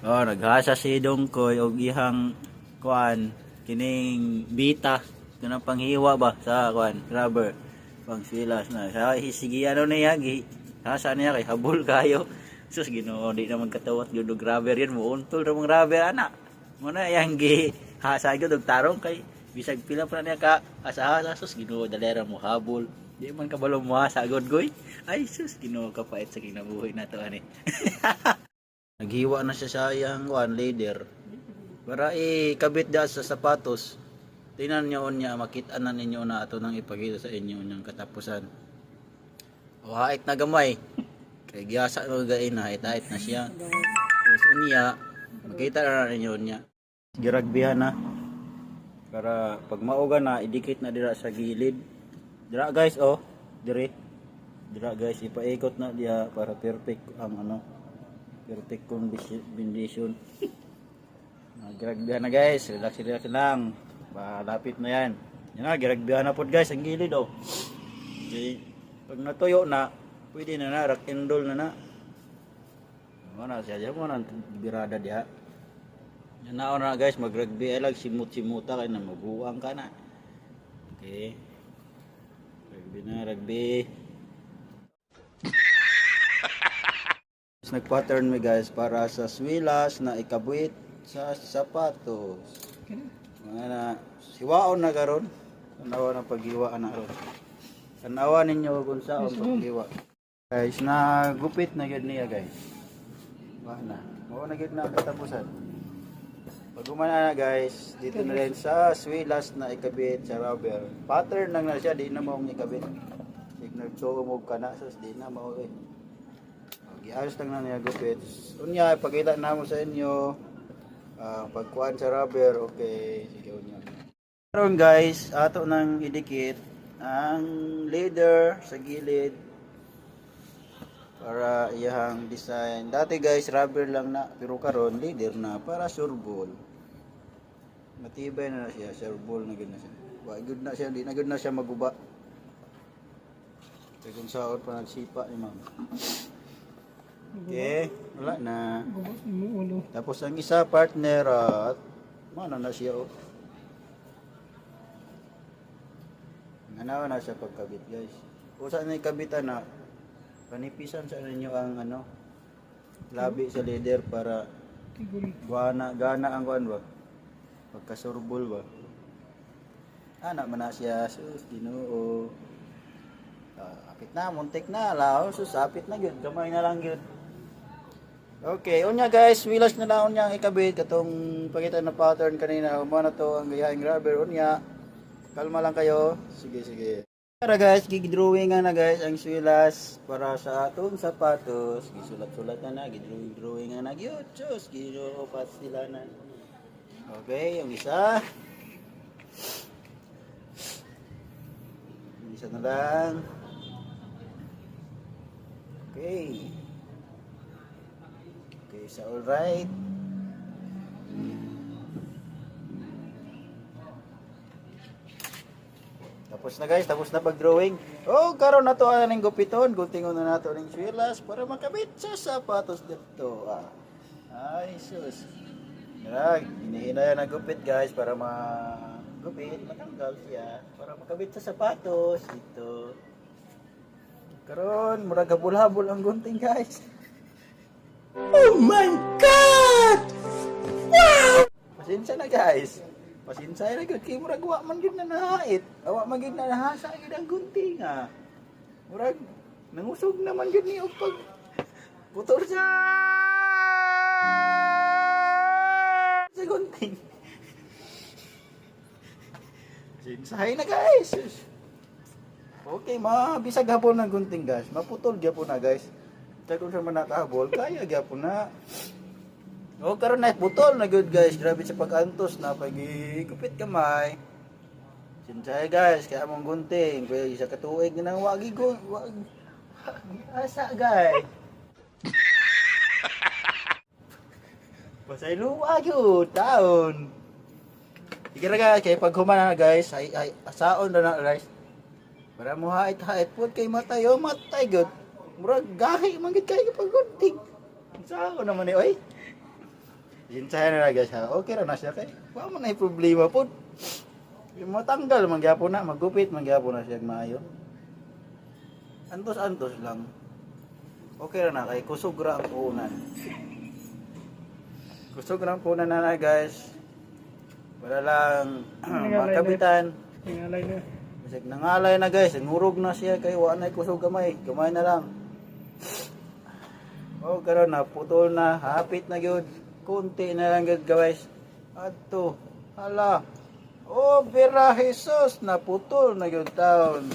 Oh, naghasa si Dongkoy og ihang kuan kining bita kanang panghiwa ba sa kuan rubber pang silas na sa sige ano niya gi hasa niya kay habol kayo sus Ginoo di naman katawat gyud og rubber yan mo untol ra mong rubber ana mo na yang gi hasa gyud og tarong kay bisag pila pa niya ka asa sus Ginoo dalera mo habol di man kabalo mo hasa god goy ay sus Ginoo kapait sa kinabuhi nato ani. Naghiwa na siya sa iyang one leader para ikabit da sa sapatos. Tingnan niyo niya, makita na ninyo na ato nang ipakita sa inyo niyang katapusan. O hait na gamay. Kay giyasa no gain na, hait na siya. Tapos unya, makita na ninyo niya. Giragbihan na. Para pag mauga na, idikit na dira sa gilid. Dira guys, oh. Diri. Dira guys, ipaikot na diya para perfect ang ano. Perfect condition. Giragbihan na guys, relax lang. Malapit na yan. Yan na, giragbihan na po guys, ang gilid oh. Okay. Pag natuyo na, pwede na na, rock and roll na na. Mana siya mo na birada diha. Yan na guys, magragbi ay lang simut-simuta kay na mabuang ka na. Okay. Rugby. Nag-pattern mi guys para sa swilas na ikabuit sa sapatos. Mga siwaon na karon. Tanawa ng paghiwa na ron. Tanawa ninyo kung saan paghiwa. Guys, nagupit na gid niya guys. Wala. Mao na gid na katapusan. Pag umana na guys, dito na rin sa swilas na ikabit sa rubber. Pattern lang na siya, di na mao ikabit. Signal so mo kana sa di na mao eh. Giayos lang na niya gupit. Unya ipakita na mo sa inyo pagkuan sa rubber, okay, sige unya. Karon guys, ato nang idikit ang leader sa gilid para iyang design. Dati guys, rubber lang na, pero karon leader na para surbol. Matibay na siya, surbol na gid na siya. Wa gud na siya, di na gud na siya maguba. Kaya kung saot pa nagsipa ni ma'am. Okay, wala na. Tapos ang isa partner at mana na siya oh. Nanawa na siya pagkabit guys. Kung saan na ikabitan na panipisan sa ninyo ang ano labi sa leader para gana ang kuan ba? Pagkasurbol ba? Ana man na siya sus Ginoo. Apit na, muntik na, lao, sus apit na gyud, gamay na lang gyud. Okay, unya guys, wilas na lang unya ang ikabit katong pakita na pattern kanina. Mo na to ang gayaing rubber unya. Kalma lang kayo. Sige. Para guys, gidrawing na guys ang swilas para sa atong sapatos. Gisulat-sulat na, gidrawing na gyud. Diyos, Ginoo pastilanan. Okay, yung isa. Yung isa na lang. Okay. Okay, so alright. Tapos na guys, tapos na pag-drawing. Oh, karon na to aning gupiton, guntingon na nato ning swilas para makabit sa sapatos dito. Ay, sus. Drag, hinihinayan na gupit guys para magupit, matanggal siya para makabit sa sapatos dito. Karon, murag habol-habol ang gunting guys. Oh my God! Wow! Pasensya na guys. Pasensya na gud kay murag wa man gid na nahait. Awa man gid na nahasa gid ang gunting ha. Murag nangusog naman gid ni og pag putol sa gunting. Pasensya na guys. Okay, bisag hapon ng gunting guys. Maputol gyapon na guys. Kung sa man nakahabol, kaya gyapon na. O karon na putol na good guys. Grabe sa pag-antos na pagigupit kamay. Sinsay guys, kaya mong gunting, kaya isa katuig nang wagi asa guys. Basay luwa gyud taon. Sige ra guys, kay pag humana guys, ay asaon na guys. Para mo hait-hait pud kay matay gyud. Murag gahi man gid kay pag gunting. Sao naman ni oy. Sinsahan na guys ha. Okay ra na siya kay. Wa man ay problema pod. Matanggal man gyapon na, magupit man gyapon na siya maayo. Antos-antos lang. Okay ra na kay kusog ra ang punan. Kusog ra ang punan na guys. Wala lang makabitan. Tingalay na. Kasi nangalay na guys, ngurog na siya kay wa na kusog gamay. Gamay na lang. Oh, karon na putol na, hapit na gyud. Kunti na lang gyud guys. Adto. Hala. Oh, Vera Jesus, naputol na gyud taon.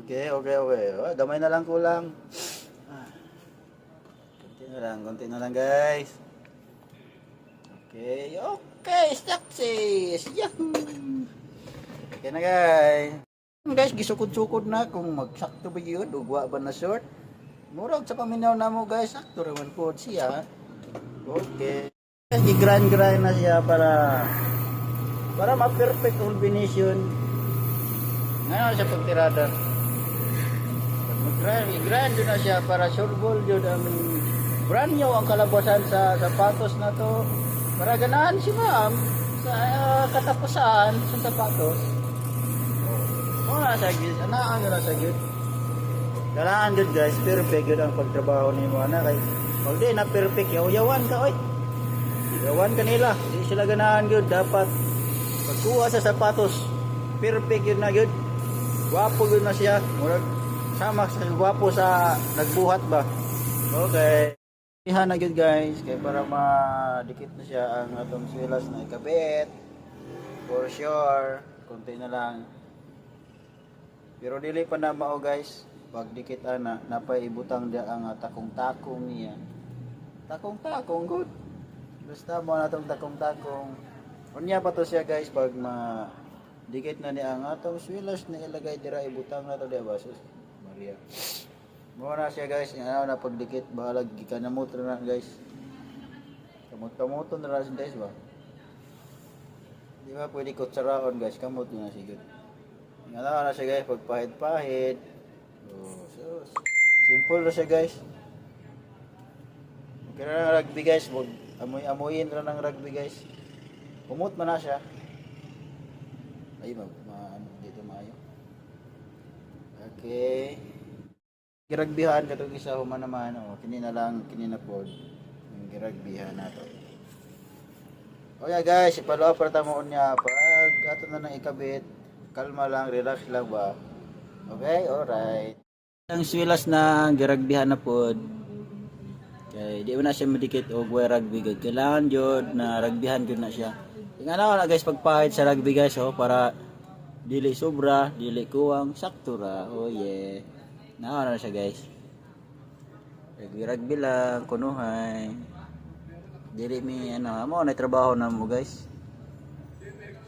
Okay. Oh, gamay na lang kulang. Konti na lang guys. Okay, success. Yahoo! Okay na guys. Guys, gisukod-sukod na kung magsakto ba yun, ugwa ba na short. Murag sa paminaw na mo guys, sakto naman po siya. Okay. I-grind na siya para ma-perfect combination. Ngayon siya pagtirada. I-grind na siya para sureball yun ang brand new ang kalabasan sa sapatos na to. Para ganahan si ma'am sa katapusan sa sapatos. Sa gid, anaan na sa gid. Ganahan gid guys, perfect yun ang pagtrabaho ni mo na kay pag di na perfect yaw-yawan ka oy. Yawan kanila, di sila ganahan gid dapat pagkuha sa sapatos. Perfect yun na gid. Gwapo yun na siya. Murag sama sa gwapo sa nagbuhat ba. Okay. Ihan na gid guys kay para madikit na siya ang atong swilas na ikabit. For sure, konti na lang. Pero dili pa na mao guys. Pag dikit ana napay ibutang dia ang takong-takong niya. Takong-takong good. Basta mo na itong takong-takong. Unya pa to siya guys pag dikit na niya ang atong swilas na ilagay dira ibutang na to dia basos. Maria. Mo na siya guys, na pagdikit bahalag gikanamot na guys. Kamot-kamoton na rin guys ba. Di ba pwede kutsaraon guys, kamot na siya good. Ngalaw na siya guys, pagpahid-pahid. Oh, so simple na siya guys. Okay na ng rugby guys, amoy-amoyin na ng rugby guys. Kumot man na siya. Ay, dito maayo. Okay. Giragbihan katong isa human naman oh, kini na lang kini na pod. Yung giragbihan nato. Oh yeah guys, ipalo para tamo niya pag ato na nang ikabit. Kalma lang, relax lang ba. Okay, alright. Ang swilas na giragbihan na pod. Kay di na siya madikit og way rugby gud. Kailangan jud na rugbyhan jud na siya. Inganaw na guys pagpahid sa rugby guys oh para dili sobra, dili kuwang, sakto ra. Oh yeah. Na siya guys. Rugby lang, kunuhay. Dili mi mo na trabaho na mo guys.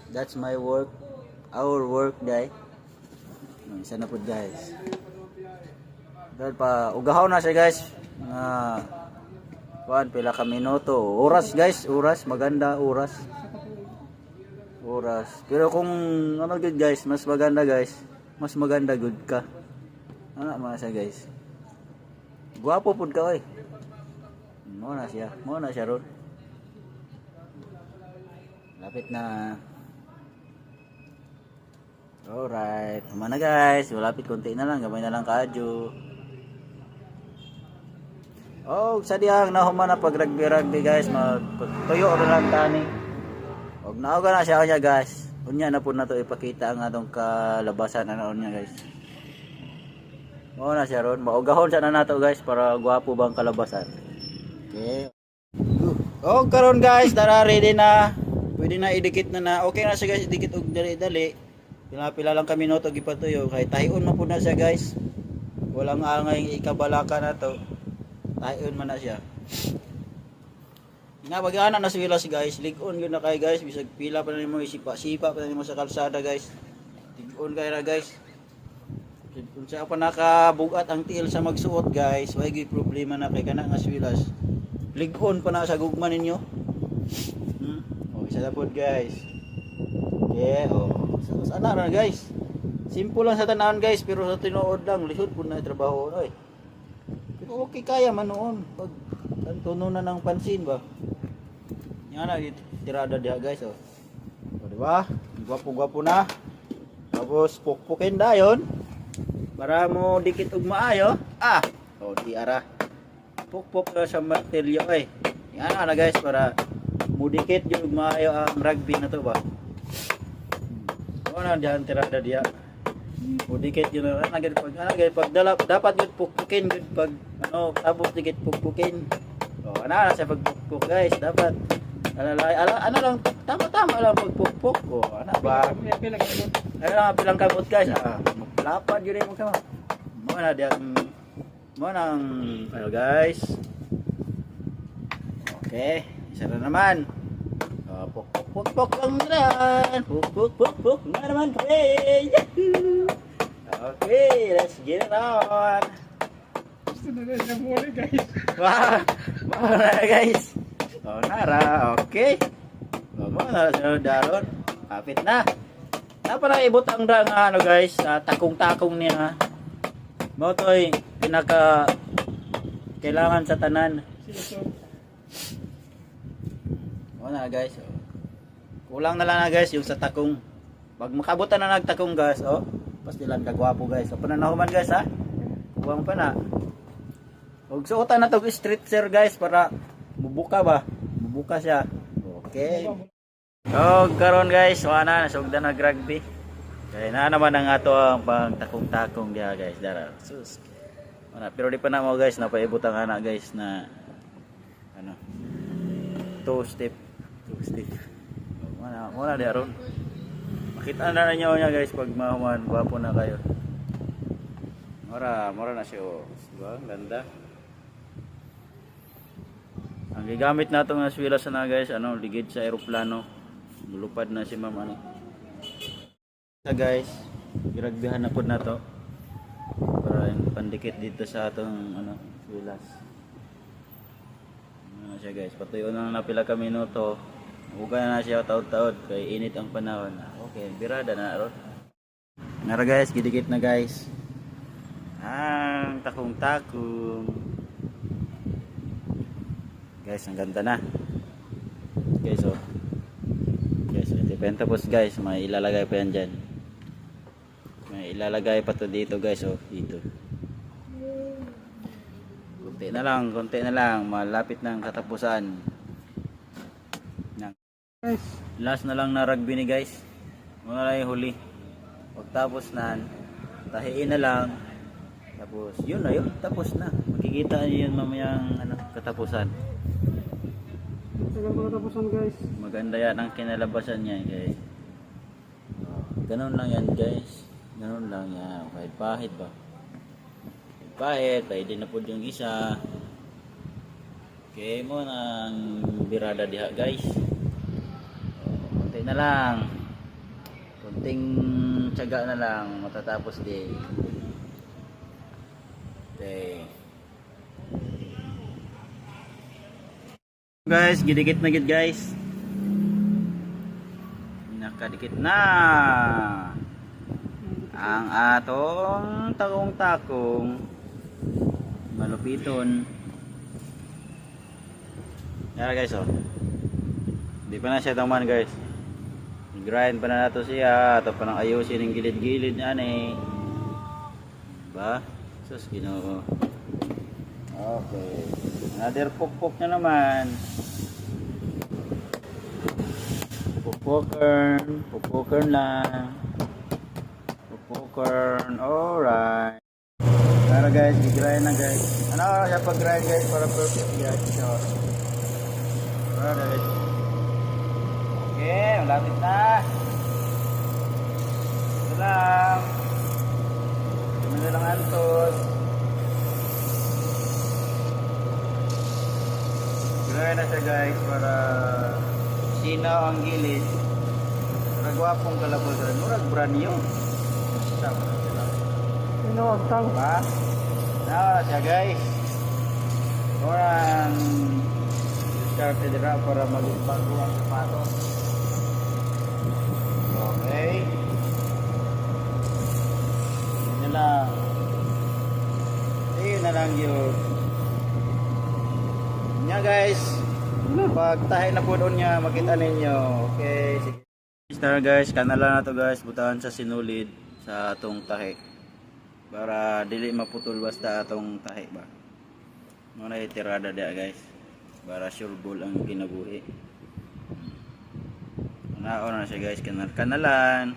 That's my work. Our work guys. Isa na pud guys. Dahil pa ugahaw na siya guys. Pila ka minuto. Oras guys, oras maganda oras. Oras. Pero kung ano good guys, mas maganda guys. Mas maganda good ka. Ano mga siya guys. Guwapo pud ka oy. Mo na siya ron. Lapit na. Alright, humana guys, malapit konti na lang, gamay na lang kadyo. Oh, sadyang na humana pag rugby guys, magtuyo na lang tani. Og nauga na siya guys. Unya na pud nato ipakita ang atong kalabasan ano niya guys. Mo na siya ron, maugahon siya na nato guys para gwapo bang kalabasan. Okay. Oh, karon guys, tara ready na. Pwede na idikit na. Okay na siya guys, idikit og dali-dali. Pila lang kami minuto gipatuyo kay tahion man pud na siya guys. Walang angay ikabalaka na to. Tahion man na siya. Nabagana na swilas guys. Lig-on gyud na kay guys bisag pila pa nimo isipa-sipa pa nimo sa kalsada guys. Lig-on kay ra guys. Kung sa pa nakabugat ang tiil sa magsuot guys, way gyud problema na kay kana nga swilas. Lig-on pa na sa gugma ninyo. Oh, isa na pod guys. Yeah, oh. So, sana na guys. Simple lang sa tanan guys, pero sa tinuod lang lisod pud na trabaho oy. Pero okay kaya man noon pag tuno na ng pansin ba. Yan na, tirada diha guys, oh. O, diba? Gwapo-gwapo na. Tapos, pukpukin dayon. Para mo dikit og maayo. Ah! O, di ara. Pukpuk na sa martilyo, eh. Yan na guys, para mo dikit yung maayo ang rugby na to ba. O na, diyan tirada diha. Mo dikit yun. Pag dapat yun pukpukin. Pag, tapos dikit pukpukin. O, ana na sa pagpukpuk guys. Dapat. Ano lang, tama-tama lang pagpukpuk. O, ano ba? Ano lang, pilang kamot guys. Lapad yun yung kamot. Muna diyan. Muna ano guys. Okay. Isa na naman. Puk-puk-puk lang naman. Puk-puk-puk na naman. Hey! Okay, let's get it on. Gusto na rin na muli guys. Wow! Wow na guys. O, nara. Okay. O, mo na sa daron. Kapit na. Napala ibot ang nga ano guys. Takong-takong niya. Mo to'y pinaka kailangan sa tanan. O na guys. O. Kulang na lang na guys yung sa takong. Pag makabutan na nagtakong guys. O. Pastilan kagwapo guys. So pananahuman guys ha. Kuwang pa na. Huwag suotan na to street sir guys para bubuka ba. Bubuka siya. Okay. So karon guys. Wana nasugdan na rugby. Kaya na naman ang ato ang pang takong-takong diha guys. Dara. Sus. Wana, pero di pa na mo guys. Napaibot ang anak guys na ano. Two step. Wana di aron. Makita na ninyo niya guys pag mahuman, gwapo na kayo. Mora na siya, oh. Diba? Ganda. Ang gigamit nato nga swilas na guys, ligid sa eroplano. Mulupad na si ma'am ano. Sa guys, giragbihan na pod na to. Para pandikit dito sa atong swilas. Ano siya guys, patuyo na napila ka minuto. Huwag na siya taod-taod kay init ang panahon. Okay, birada na ron. Nara guys, gidikit na guys. Ang takong-takong. Guys, ang ganda na. Guys, oh. Guys, ito pa yan tapos guys. May ilalagay pa yan dyan. May ilalagay pa to dito guys, oh. Dito. Konti na lang. Malapit ng katapusan. Last na lang na rugby ni guys. Mga lang yung huli. Pagtapos na, tahiin na lang. Tapos, yun na yun. Tapos na. Makikita nyo yun mamayang katapusan. Tagal katapusan guys. Maganda yan ang kinalabasan niya guys. Ganun lang yan guys. Ganun lang yan. Kahit pahit ba? Kahit pwede na po yung isa. Okay mo ng birada diha guys. Konti na lang. Kunting tiyaga na lang. Matatapos din. Okay. Guys, gidikit na gid guys. Nakadikit na. Ang atong takong-takong malupiton. Yan guys, oh. Hindi pa na siya taman guys. Grind pa na nato siya. Ito pa nang ayusin ng gilid-gilid ani. Diba? Sus, Ginoo. Okay. Another pukpuk na naman. Pukpukern lang. Pukpukern. Alright. Tara guys, i-grind na guys. Ano siya pag-grind guys para perfect guys. So, alright. Okay, malapit na. Ito lang. Ito na lang antos. Grind na siya guys para sinaw ang gilid. Nagwapong kalabasan. Murag brand new. Sama na sila. Inuwagtang. Diba? Nawa na siya guys. Murang start dira para mag-bago ang sapatos. Okay. Yun na lang. Yun na lang yun. Nya guys. pag tahi na po doon niya, makita ninyo. Okay, sige. Star guys, kanala na to guys, butahan sa sinulid sa atong tahi. Para dili maputol basta atong tahi ba. Muna itirada dia guys. Para sure ball ang kinabuhi. Naon na siya guys, kanalan.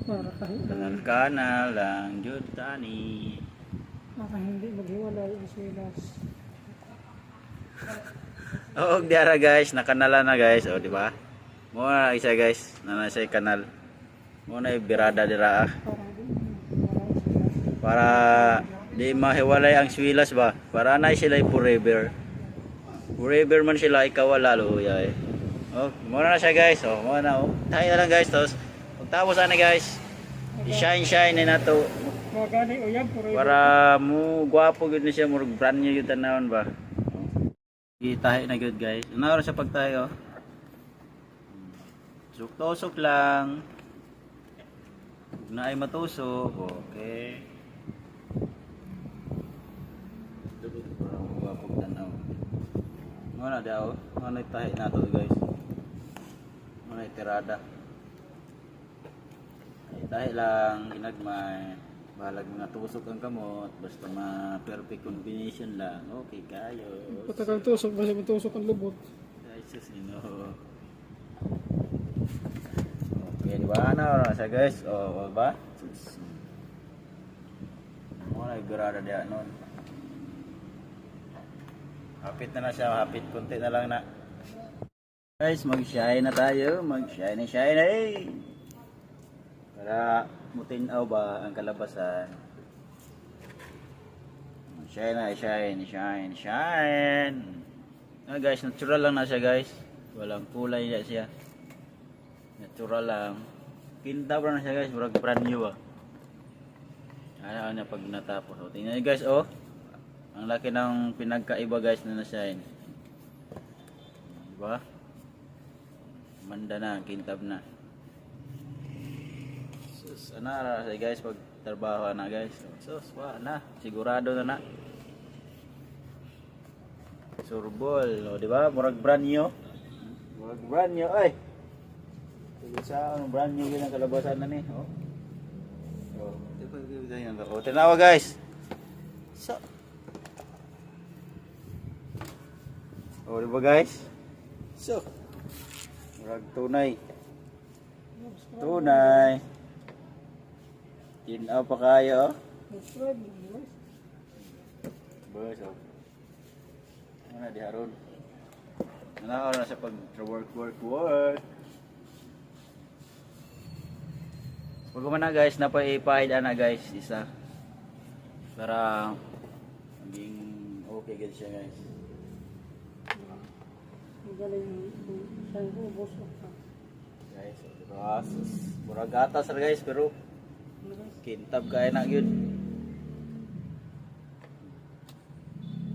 Para kahit Kanal lang jud tani. para hindi maghiwalay ang silas. Oo, diara guys, nakanala na guys, oh di ba? Mo na isa guys, na siya kanal. Mo na birada dira para di mahiwalay ang swilas ba? Para na sila forever. Forever man sila ikawala lo yay. Oh, mo na siya guys. Oh, mo na oh. Tayo na lang guys tos. Pagtapos na guys. I-shine na nato Mga gani o yan, puro para mo gwapo gud ni siya, murag brand new yun tanawon ba. Itahi na good guys. Ano oras sa pagtayo? Suk-tusok lang. Huwag na ay matusok. Okay. Dugod para magwapog tanaw. Ano daw? Ano itahi na to guys? Ano itirada? Itahi lang, ginagmay. Bahalag mga tusok ang kamot. Basta ma-perfect combination lang. Okay kayo. patagal tusok, basta matusok ang lubot. Jesus, okay, di ba? Ano sa guys? O, ba? Ano na, igurada diyan nun. Hapit na siya, hapit. Kunti na lang na. Guys, mag-shine na tayo. Mag-shine na, eh. Para mutinaw ba ang kalabasan. Shine na, shine. Ah guys, natural lang na siya guys. Walang kulay na siya. Natural lang. Kintab lang na siya guys, murag brand new ba. Ano na pag natapos. O, tingnan niyo guys, oh. Ang laki ng pinagkaiba guys na na-shine. Diba? Manda na, kintab na. Sus, ana sa guys pag trabaho na guys. Sus, na, sigurado na. Surbol, o di ba? Murag brand new. Murag brand new, ay. Sige sa brand new yun ang kalabasan na ni, oh. Oh, di ba ganyan ba? O, tinawa guys. So. O, di ba guys? So. Murag tunay. Tunay. Tinaw pa kayo, oh. Subscribe, guys. Bus, oh. Ano di haron? Ano na sa pag work. Pag na guys, napaipahid na guys, isa. Para maging okay guys siya guys. Magaling siyang bubusok pa. Guys, so, diba? Murag gatas ra guys, pero kintab kaya na yun.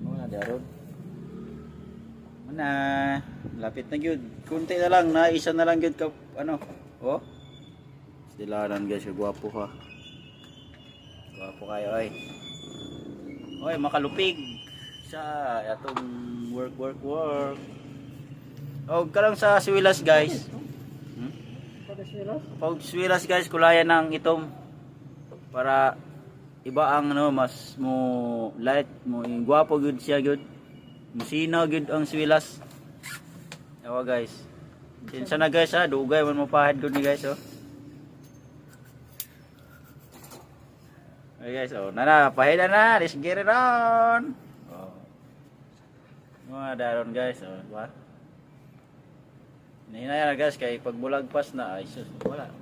Ano na di haron? Mana, lapit na gyud. Kunti na lang, na isa na lang gyud ka ano. Oh. Silaran guys, gwapo ha. Gwapo kayo ay. Oy, makalupig sa atong work. Oh, kalang sa swilas guys. Para silas. Pag swilas guys, kulayan ng itom para iba ang ano, mas mo light mo gwapo gyud siya gyud. Musina gud ang swilas. Ewa guys. Sinsa na guys ha, dugay man mo pahid gud ni guys oh. Okay guys, oh, nana, pahid na, let's get it on. Oh. Mga daron guys, oh, diba? Hinaya na guys, kay pag bulagpas na, ay sus, wala.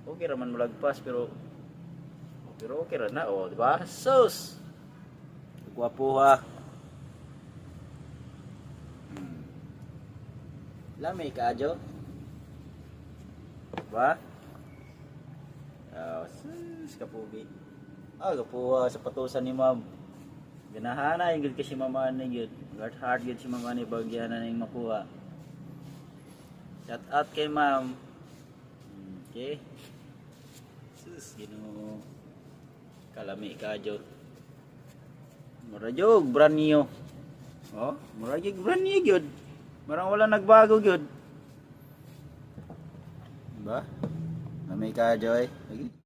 Okay raman bulagpas, pero okay ra na, oh, diba? Sus! Gwapo ha. Lami ka adyo. Ba? Sus kapugi. Kapuha sa patusan ni ma'am. Ganahana yung gud kasi mama ni gud. Hard gud si mama ni bagyan na ning makuha. Shout out kay ma'am. Okay. Sus Ginoo. Kalami ka adyo. Mura jog brand new. Oh, mura jog brand new gud. Marang wala nagbago gyud. Ba? Namay ka, Joy. Lagi.